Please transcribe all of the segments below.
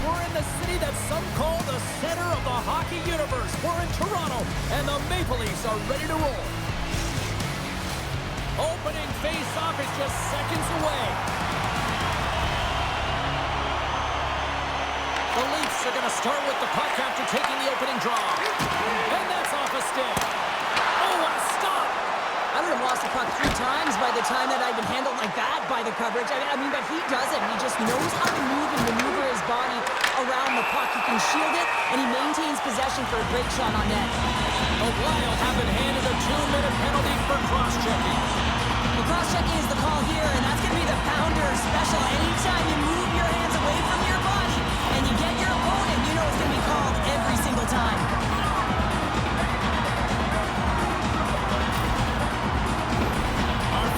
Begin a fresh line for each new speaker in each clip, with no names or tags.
we're in the city that some call the center of the hockey universe. We're in Toronto, and the Maple Leafs are ready to roll. Opening face-off is just seconds away. The Leafs are going to start with the puck after taking the opening draw. And that's off a stick. Oh, what a stop!
I would have lost the puck 3 times by the time that I'd been handled like that by the coverage. I mean, but he doesn't. He just knows how to move and maneuver his body around the puck. He can shield it, and he maintains possession for a great shot on net.
The Wild have been handed a 2-minute penalty for cross-checking.
Well, cross-checking is the call here, and that's going to be the pounder special. Anytime you move your hands away from your body and you get your opponent, you know it's going to be called every single time.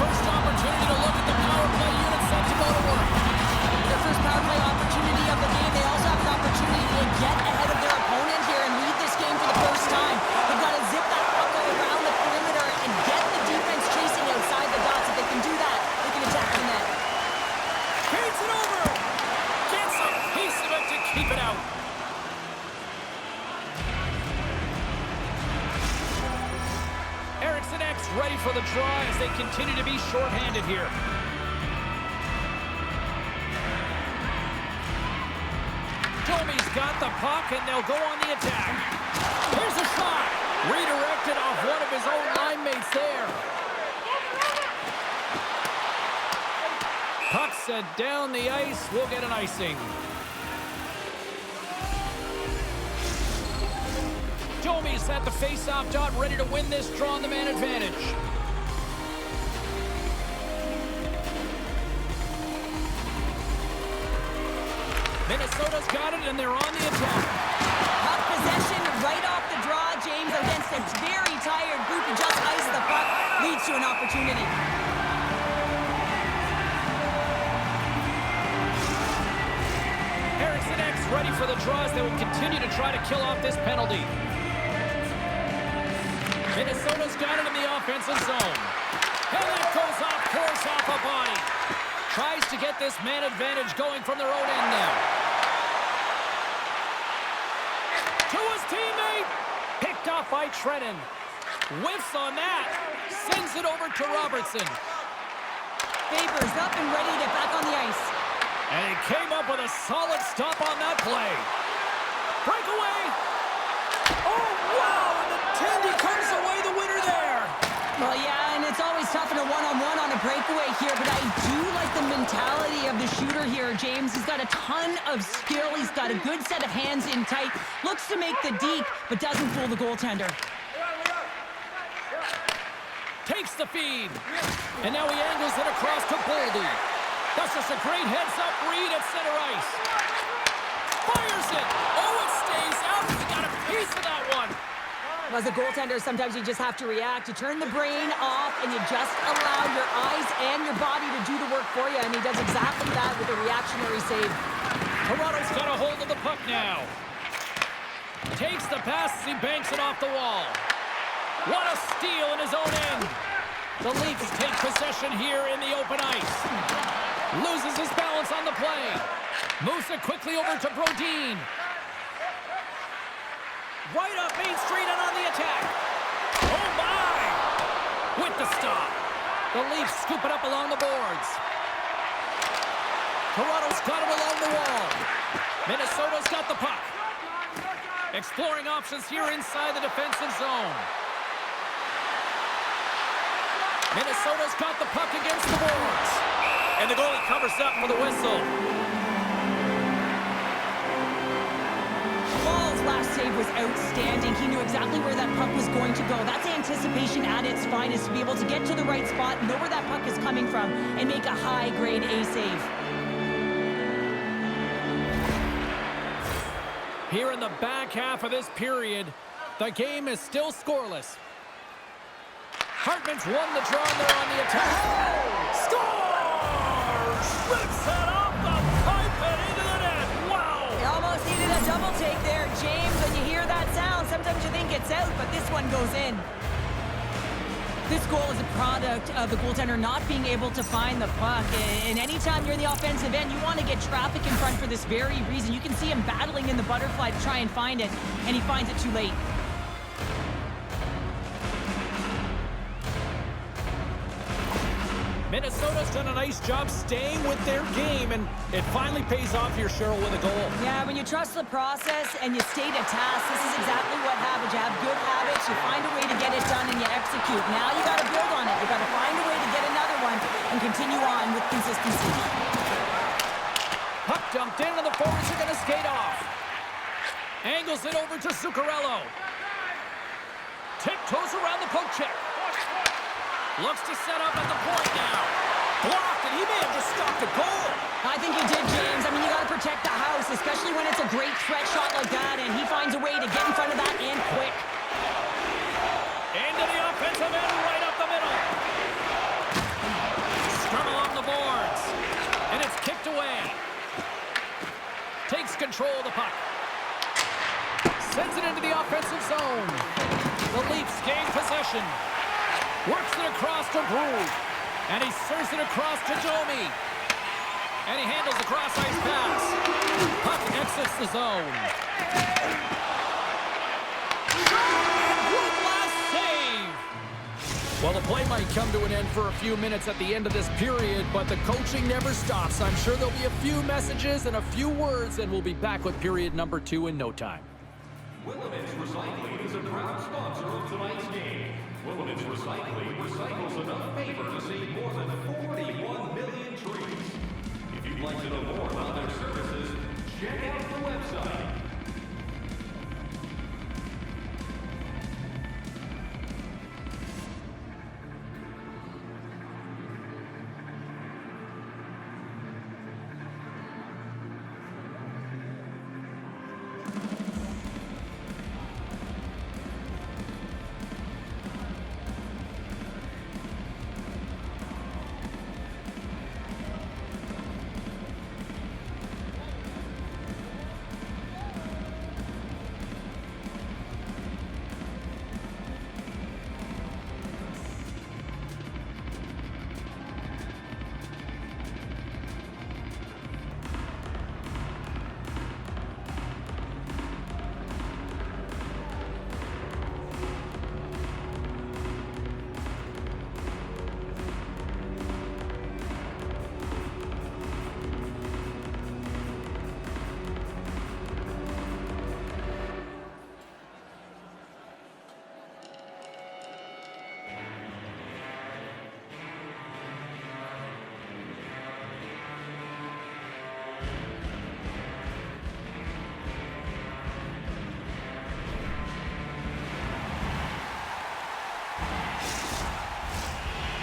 First opportunity to look at the power play unit set to go to work.
Their first power play opportunity of the game. They also have an opportunity to get ahead of their opponent here and lead this game for the first time. They've got to zip that puck around the perimeter and get the defense chasing outside the dots. If they can do that, they can attack the net.
Feeds it over. Gets a piece of it to keep it out. Ready for the draw as they continue to be shorthanded here. Domi's got the puck, and they'll go on the attack. Here's a shot. Redirected off one of his own line mates there. Puck set down the ice. We'll get an icing. Domi's at the face-off dot, ready to win this draw on the man advantage. Minnesota's got it, and they're on the attack.
Puck possession right off the draw, James, against a very tired group. He just iced the puck, leads to an opportunity.
Eriksson X ready for the draws. They will continue to try to kill off this penalty. Minnesota's got it in the offensive zone. And that goes off course off a body. Tries to get this man advantage going from their own end now. To his teammate. Picked off by Trennan. Whiffs on that. Sends it over to Robertson.
Favors up and ready to get back on the ice.
And he came up with a solid stop on that play. Breakaway. Oh, wow. Tandy comes away the winner there.
Well, yeah, and it's always tough in a one-on-one on a breakaway here, but I do like the mentality of the shooter here, James. He's got a ton of skill. He's got a good set of hands in tight. Looks to make the deke, but doesn't fool the goaltender.
Takes the feed. And now he angles it across to Boldy. That's just a great heads-up read at center ice. Fires it. Oh, it stays out. We got a piece of that one.
As a goaltender, sometimes you just have to react. You turn the brain off, and you just allow your eyes and your body to do the work for you, and he does exactly that with a reactionary save.
Toronto's got a hold of the puck now. Takes the pass as he banks it off the wall. What a steal in his own end. The Leafs take possession here in the open ice. Loses his balance on the play. Moves it quickly over to Brodin. Right up Main Street and on the attack. Oh, my! With the stop. The Leafs scoop it up along the boards. Toronto's got it along the wall. Minnesota's got the puck. Exploring options here inside the defensive zone. Minnesota's got the puck against the boards. And the goalie covers up for the whistle.
Last save was outstanding. He knew exactly where that puck was going to go. That's anticipation at its finest, to be able to get to the right spot, know where that puck is coming from, and make a high-grade A save.
Here in the back half of this period, the game is still scoreless. Hartman's won the draw, and they're on the attack. Scores! Rips it off the pipe and into the net. Wow!
He almost needed a double take there, James. When you hear that sound, sometimes you think it's out, but this one goes in. This goal is a product of the goaltender not being able to find the puck. And anytime you're in the offensive end, you want to get traffic in front for this very reason. You can see him battling in the butterfly to try and find it, and he finds it too late.
Minnesota's done a nice job staying with their game, and it finally pays off here, Cheryl, with a goal.
Yeah, when you trust the process and you stay to task, this is exactly what happens. You have good habits, you find a way to get it done, and you execute. Now you got to build on it. You got to find a way to get another one and continue on with consistency.
Puck dumped in, and the forwards are going to skate off. Angles it over to Zuccarello. Tiptoes around the poke check. Looks to set up at the point now. Blocked, and he may have just stopped a goal.
I think he did, James. I mean, you got to protect the house, especially when it's a great threat shot like that, and he finds a way to get in front of that and quick.
Into the offensive end, right up the middle. Scrum along the boards, and it's kicked away. Takes control of the puck. Sends it into the offensive zone. The Leafs gain possession. Works it across to Brew. And he serves it across to Domi. And he handles the cross-ice pass. Puck exits the zone. Good last save. Well, the play might come to an end for a few minutes at the end of this period, but the coaching never stops. I'm sure there'll be a few messages and a few words, and we'll be back with period number 2 in no time.
Willemits Recycling is a proud sponsor of tonight's game. Willemits Recycling recycles enough paper to save more than 41 million trees. If you'd like to know more about their services, check out the website.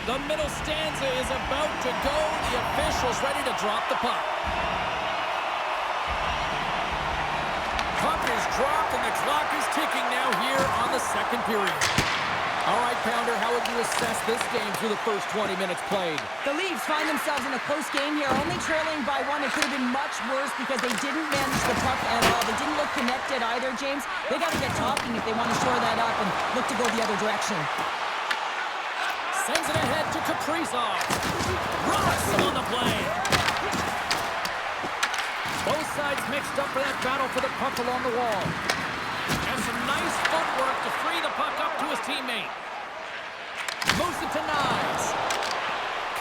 The middle stanza is about to go. The official's ready to drop the puck. Puck is dropped, and the clock is ticking now here on the second period. All right, Pounder, how would you assess this game through the first 20 minutes played?
The Leafs find themselves in a close game here, only trailing by 1. It could have been much worse because they didn't manage the puck at all. They didn't look connected either, James. They got to get talking if they want to shore that up and look to go the other direction.
Sends it ahead to Kaprizov. Rocks on the play. Both sides mixed up for that battle for the puck along the wall. And some nice footwork to free the puck up to his teammate. Moves it to Knives.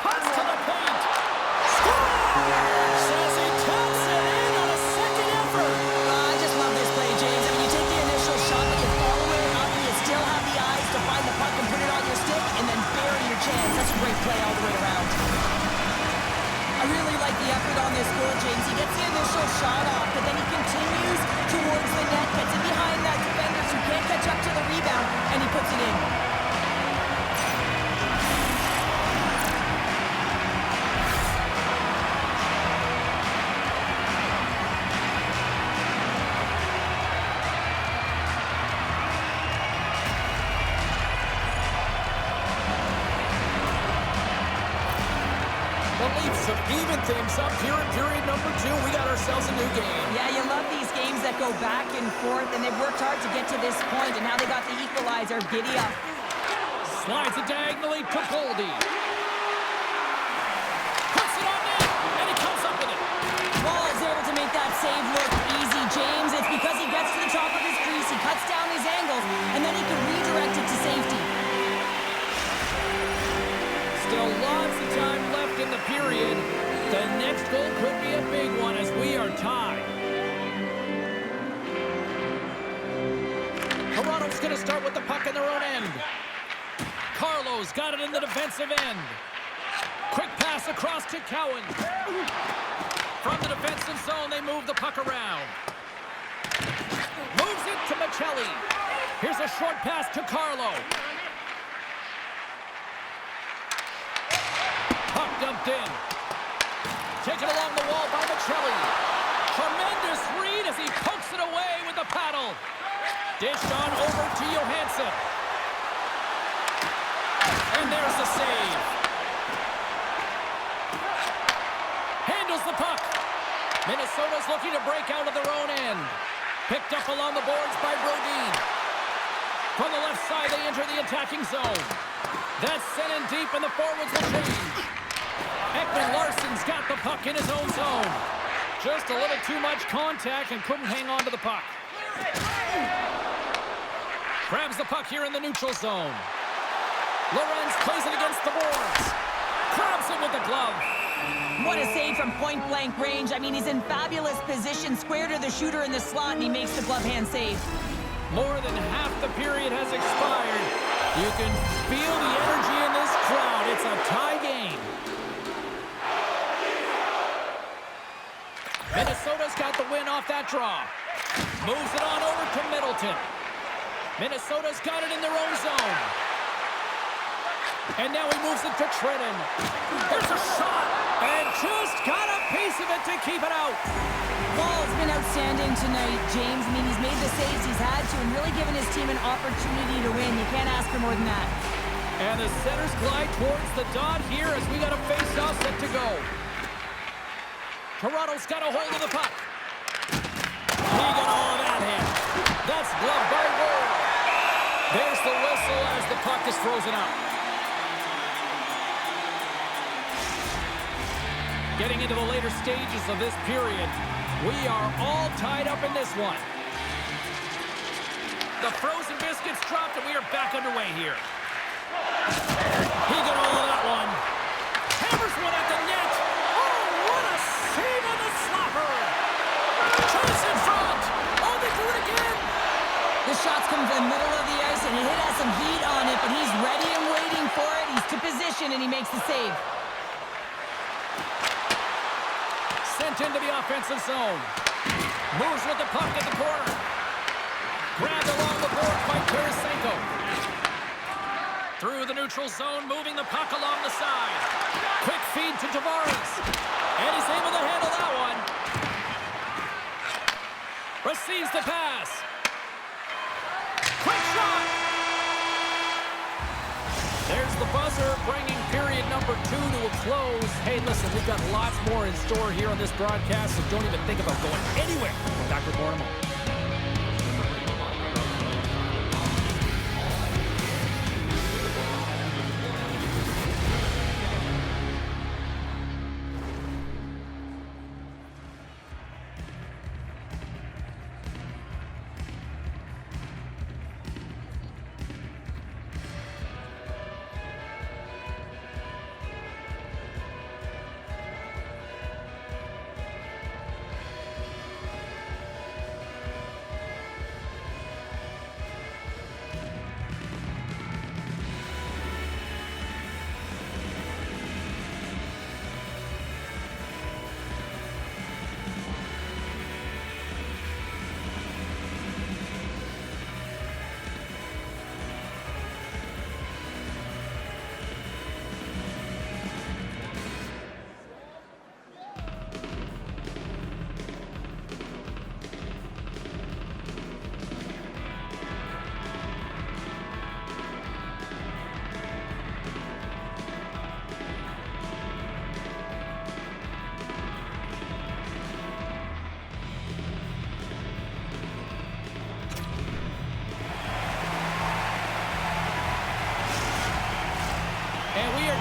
Cuts to the paint. Scores! Says he taps it in on a second effort.
I just love this play, James. I mean, you take the initial shot, but you follow it up, and you still have the eyes to find the puck and put it on your stick, and then bury your chance. That's a great play all the way around. I really like the effort on this goal, James. He gets the initial shot off, but then he continues towards the net, gets it behind that defender who can't catch up to the rebound, and he puts it in.
Even things up here in period number 2. We got ourselves a new game.
Yeah, you love these games that go back and forth, and they've worked hard to get to this point, and now they got the equalizer. Giddy up.
Slides it diagonally to Goldie. Puts it on net, and he comes up with it.
Wall is able to make that save look easy, James. It's because he gets to the top of his crease, he cuts down his angles, and then he can redirect it to safety.
Still lots of time left in the period. The next goal could be a big one as we are tied. Toronto's going to start with the puck in their own end. Carlo's got it in the defensive end. Quick pass across to Cowan. From the defensive zone, they move the puck around. Moves it to Michelli. Here's a short pass to Carlo. Puck dumped in. Taken along the wall by Michelli. Tremendous read as he pokes it away with the paddle. Dished on over to Johansson. And there's the save. Handles the puck. Minnesota's looking to break out of their own end. Picked up along the boards by Brodin. From the left side, they enter the attacking zone. That's sent in deep, and the forwards will change. Ekman Larsson's got the puck in his own zone. Just a little too much contact and couldn't hang on to the puck. Grabs the puck here in the neutral zone. Lorenz plays it against the boards. Grabs it with the glove.
What a save from point-blank range. I mean, he's in fabulous position, square to the shooter in the slot, and he makes the glove hand save.
More than half the period has expired. You can feel the energy in this crowd. It's a tie game. Minnesota's got the win off that draw. Moves it on over to Middleton. Minnesota's got it in their own zone. And now he moves it to Trenton. There's a shot. And just got a piece of it to keep it out.
Ball's been outstanding tonight, James. I mean, he's made the saves he's had to and really given his team an opportunity to win. You can't ask for more than that.
And the centers glide towards the dot here as we got a face-off set to go. Toronto's got a hold of the puck. He got all of that in. That's gloved by Ward. There's the whistle as the puck is frozen up. Getting into the later stages of this period, we are all tied up in this one. The frozen biscuits dropped, and we are back underway here. He got all of that one. Hammers one at the net. Oh, what a save on the slapper. Chase in front. Oh, they do it again.
The shot's come to the middle of the ice, and it has some heat on it, but he's ready and waiting for it. He's to position, and he makes the save. Sent into the offensive zone. Moves with the puck at the corner. Grabbed along the board by Tarasenko. Through the neutral zone, moving the puck along the side. Quick feed to Tavares. And he's able to handle that one. Receives the pass. Quick shot. There's the buzzer, bringing period number 2 to a close. Hey, listen, we've got lots more in store here on this broadcast, so don't even think about going anywhere. We're back with more in a moment.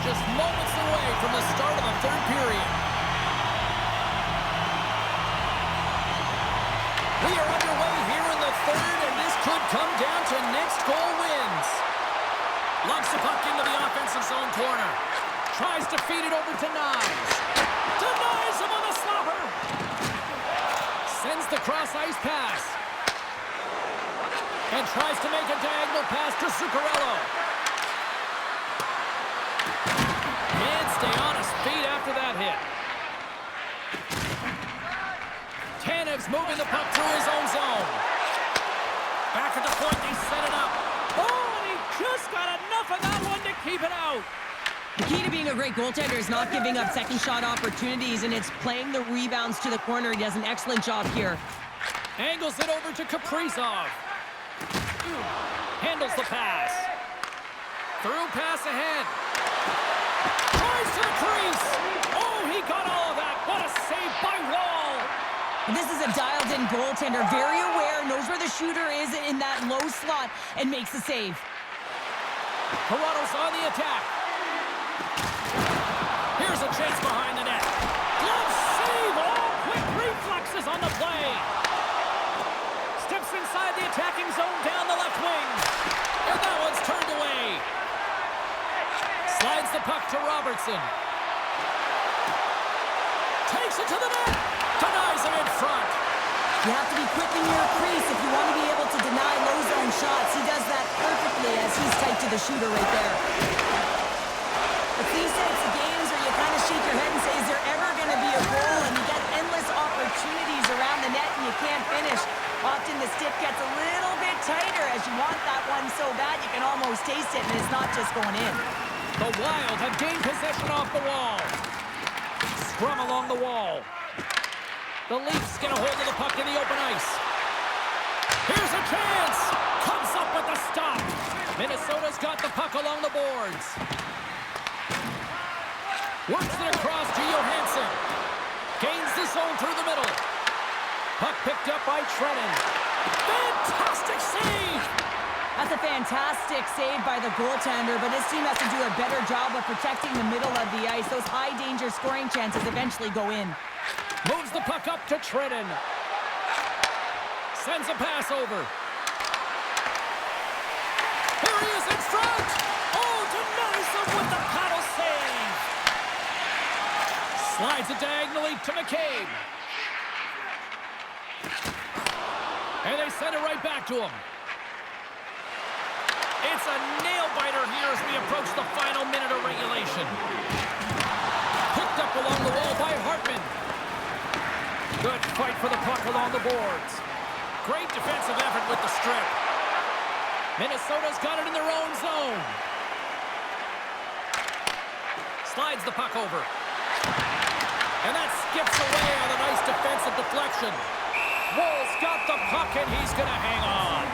just moments away from the start of the third period. We are underway here in the third, and this could come down to next goal wins. Lumps the puck into the offensive zone corner. Tries to feed it over to Nyes. Denies him on the slobber. Sends the cross-ice pass. And tries to make a diagonal pass to Zuccarello. Can't stay on his feet after that hit. Tanev's moving the puck through his own zone. Back at the point, they set it up. Oh, and he just got enough of that one to keep it out.
The key to being a great goaltender is not giving up second shot opportunities, and it's playing the rebounds to the corner. He does an excellent job here.
Angles it over to Kaprizov. Handles the pass. Through pass ahead. Tries to the crease. Oh, he got all of that. What a save by Wall.
This is a dialed-in goaltender, very aware, knows where the shooter is in that low slot, and makes the save.
Toronto's on the attack. Here's a chance behind the net. Glove save. Oh, quick reflexes on the play. Steps inside the attacking zone down the left wing. And that one's turned away. Slides the puck to Robertson. Takes it to the net. Denies him in front.
You have to be quick in your crease if you want to be able to deny low zone shots. He does that perfectly as he's tight to the shooter right there. It's these types of games where you kind of shake your head and say, is there ever going to be a goal? And you get endless opportunities around the net and you can't finish. Often the stick gets a little bit tighter as you want that one so bad you can almost taste it, and it's not just going in.
The Wild have gained possession off the wall. Scrum along the wall. The Leafs get a hold of the puck in the open ice. Here's a chance. Comes up with the stop. Minnesota's got the puck along the boards. Works it across to Johansson. Gains the zone through the middle. Puck picked up by Trennan. Fantastic save!
That's a fantastic save by the goaltender, but this team has to do a better job of protecting the middle of the ice. Those high-danger scoring chances eventually go in.
Moves the puck up to Trennan. Sends a pass over. Here he is in front! Oh, denies him with the paddle save! Slides it diagonally to McCabe. And they send it right back to him. It's a nail-biter here as we approach the final minute of regulation. Picked up along the wall by Hartman. Good fight for the puck along the boards. Great defensive effort with the strip. Minnesota's got it in their own zone. Slides the puck over. And that skips away on a nice defensive deflection. Woll's got the puck and he's going to hang on.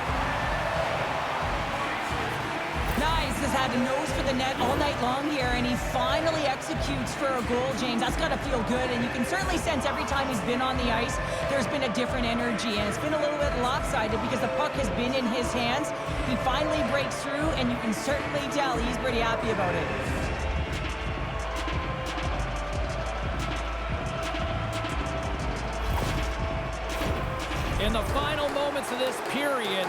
Nyes has had a nose for the net all night long here, and he finally executes for a goal, James. That's got to feel good, and you can certainly sense every time he's been on the ice, there's been a different energy, and it's been a little bit lopsided because the puck has been in his hands. He finally breaks through, and you can certainly tell he's pretty happy about it.
In the final moments of this period,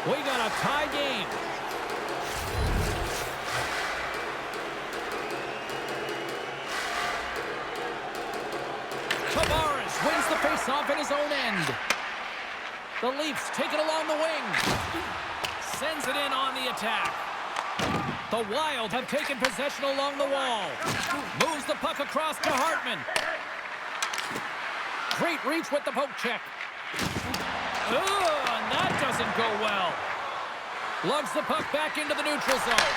we got a tie game. Tavares wins the face-off in his own end. The Leafs take it along the wing. Sends it in on the attack. The Wild have taken possession along the wall. Moves the puck across to Hartman. Great reach with the poke check. And that doesn't go well. Lugs the puck back into the neutral zone.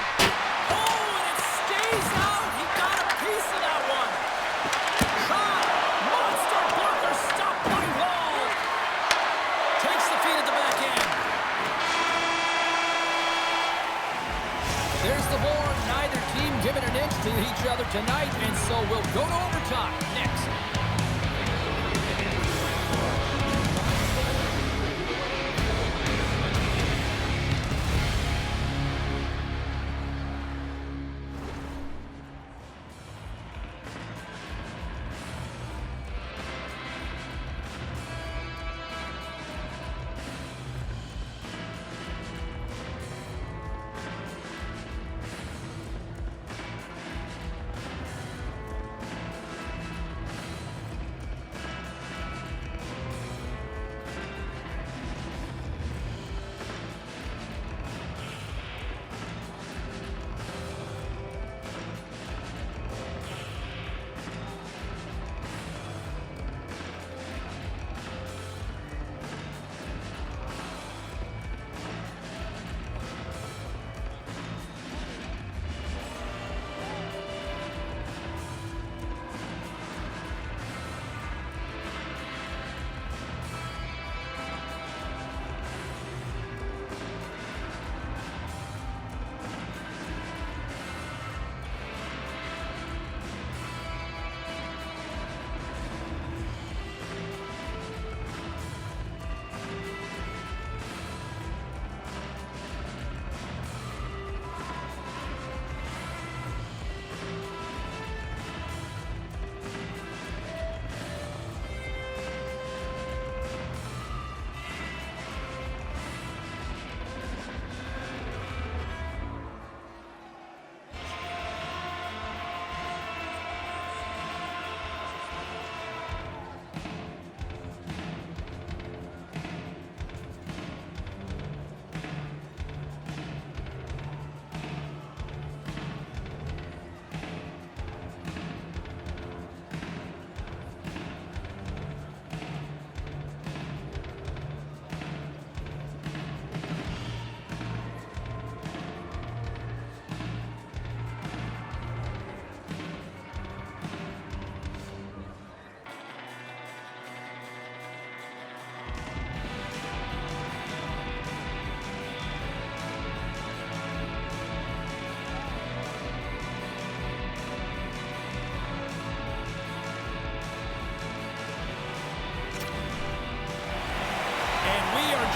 Oh, and it stays out. He got a piece of that one. Shot. Monster blocker stopped by Wall. Takes the feed at the back end. There's the board. Neither team giving an inch to each other tonight, and so we'll go to overtime next.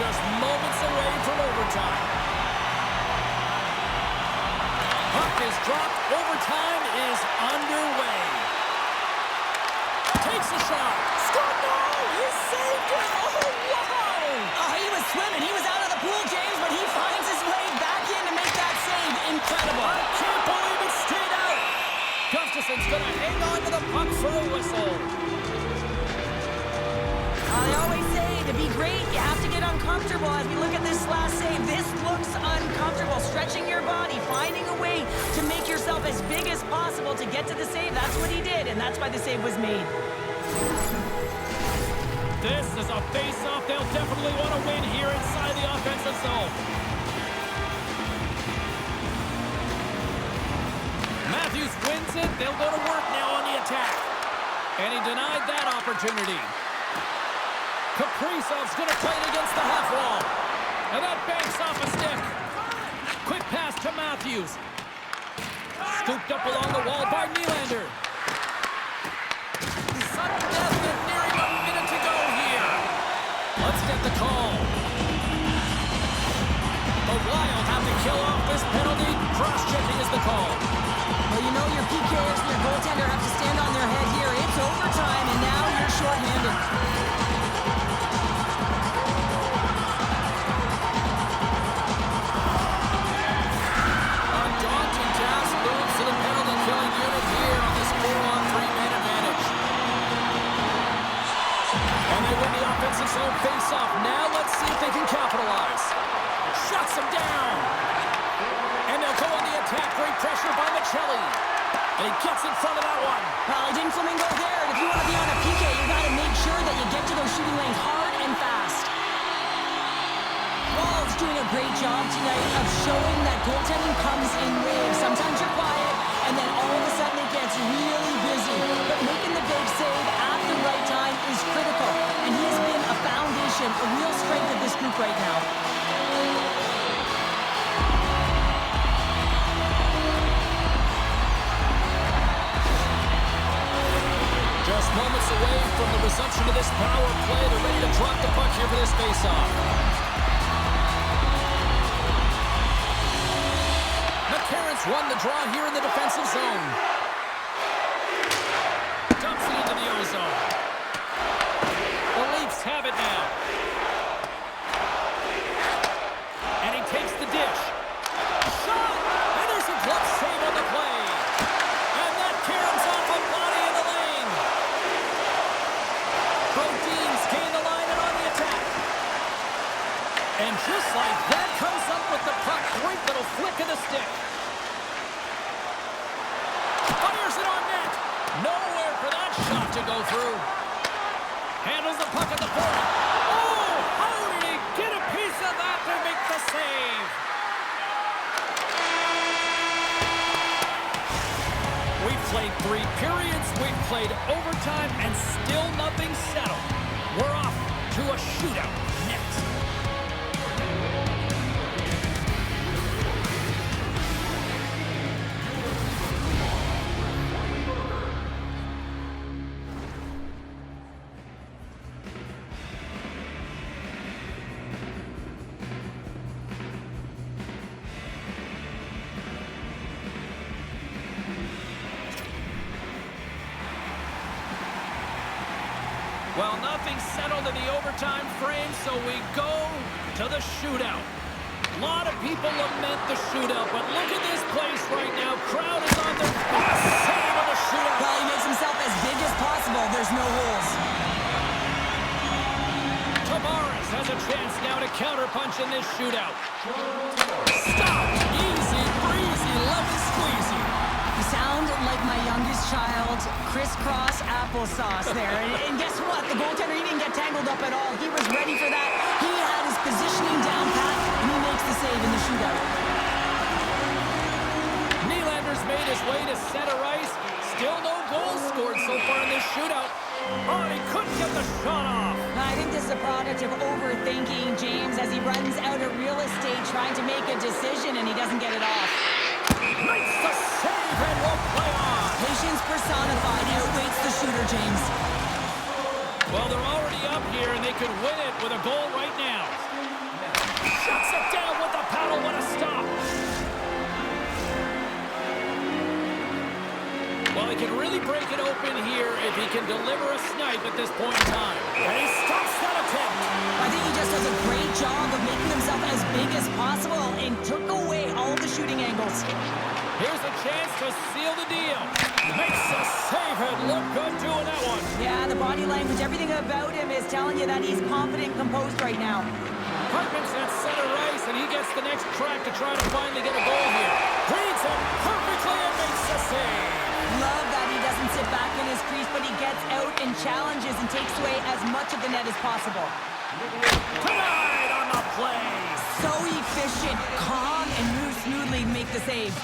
just moments away from overtime. Puck is dropped. Overtime is underway. Takes a shot. Scored! No! He saved it! Oh, wow!
Oh, he was swimming. He was out of the pool, James, but he finds his way back in to make that save. Incredible.
I can't believe it stayed out. Gustafson's going to hang on to the puck for a whistle.
I always say, to be great, you have to get uncomfortable. As we look at this last save, this looks uncomfortable. Stretching your body, finding a way to make yourself as big as possible to get to the save. That's what he did, and that's why the save was made.
This is a face-off they'll definitely want to win here inside the offensive zone. Matthews wins it. They'll go to work now on the attack. And he denied that opportunity. Kaprizov's going to play it against the half wall. And that banks off a stick. Quick pass to Matthews. Scooped up along the wall by Nylander. Sudden death and nearing a minute to go here. Let's get the call. The Wild have to kill off this penalty. Cross-checking is the call.
Well, you know your PKers and your goaltender have to stand on their head here. It's overtime, and now you're shorthanded.
Zone face-off. Now let's see if they can capitalize. Shuts him down. And they'll go on the attack. Great pressure by Michelli. And he gets in front of that one.
Well, he didn't flamingo there. And if you want to be on a PK, you got to make sure that you get to those shooting lanes hard and fast. Wall's doing a great job tonight of showing that goaltending comes in waves. Sometimes you're quiet, and then all of a sudden it gets really busy. But making the big save at the right time is critical. And he has been a foundation, a real strength of this group right now.
Just moments away from the resumption of this power play. They're ready to drop the puck here for this faceoff. McCarron's won the draw here in the defensive zone. Dumps it into the ozone. The Leafs have it now. And he takes the dish. Shot! And there's a glove save on the play. And that caroms off a body in the lane. Bodin's gain the line and on the attack. And just like that comes up with the puck. Great little flick of the stick. Fires it on net. Nowhere for that shot to go through. Handles the puck at the point. Oh, how did he get a piece of that to make the save? We've played 3 periods, we've played overtime, and still nothing settled. We're off to a shootout next. Well, nothing settled in the overtime frame, so we go to the shootout. A lot of people lament the shootout, but look at this place right now. Crowd is on their best save of the shootout.
Well, he makes himself as big as possible. There's no holes.
Tavares has a chance now to counterpunch in this shootout. Stop! Easy, breezy, lemon squeezy.
You sound like my youngest child, crisscross applesauce there. And guess what? The goaltender, he didn't get tangled up at all. He was ready for that. He had his positioning down pat, and he makes the save in the shootout.
Nylander's made his way to center ice. Still no goals scored so far in this shootout. Oh, he couldn't get the shot off.
I think this is a product of overthinking, James, as he runs out of real estate trying to make a decision, and he doesn't get it off.
Makes the save and will play on.
Patience personified outweighs the shooter, James.
Well, they're already up here, and they could win it with a goal right now. Shuts it down with the paddle. What a stop. Well, he can really break it open here if he can deliver a snipe at this point in time. And he stops that attempt.
I think he just does a great job of making himself as big as possible and took away all the shooting angles.
Here's a chance to seal the deal. Makes a save and look good doing that one.
Yeah, the body language, everything about him is telling you that he's confident and composed right now.
Hartman's at center ice, and he gets the next track to try to finally get a goal here. Reads it perfectly and makes the save.
Love that he doesn't sit back in his crease, but he gets out and challenges and takes away as much of the net as possible.
Tonight on the play.
So efficient, calm, and moves smoothly to make the save.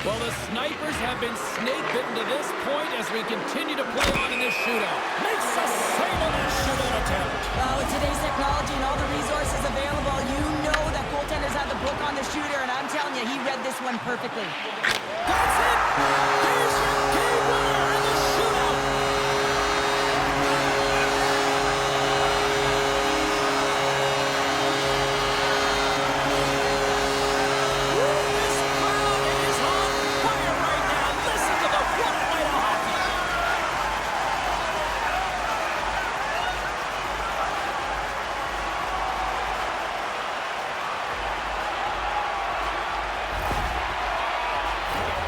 Well, the snipers have been snake-bitten to this point as we continue to play on in this shootout. Makes a save on that shootout attempt.
Well, with today's technology and all the resources available, you know that goaltenders have the book on the shooter, and I'm telling you, he read this one perfectly.
That's it! There's your game winner in the shootout! This crowd is on fire right now. Listen to the floodlight of hockey.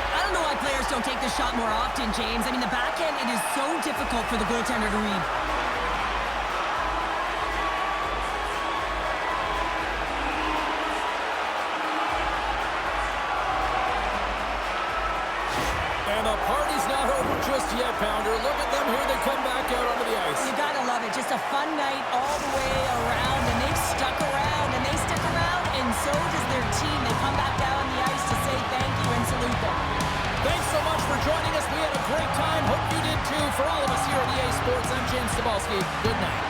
I don't know why players don't take this shot more often, James. I mean, the backhand, it is so difficult for the goaltender to read.
And the party's not over just yet, Pounder. Look at them here. They come back out onto the ice.
You gotta love it. Just a fun night all the way around, and they've stuck around, and they stick around, and so does their team. They come back down on the ice to say thank you and salute them.
Thanks so much for joining us. We had a great time. Hope you did too. For all of us here at EA Sports, I'm James Cebulski. Good night.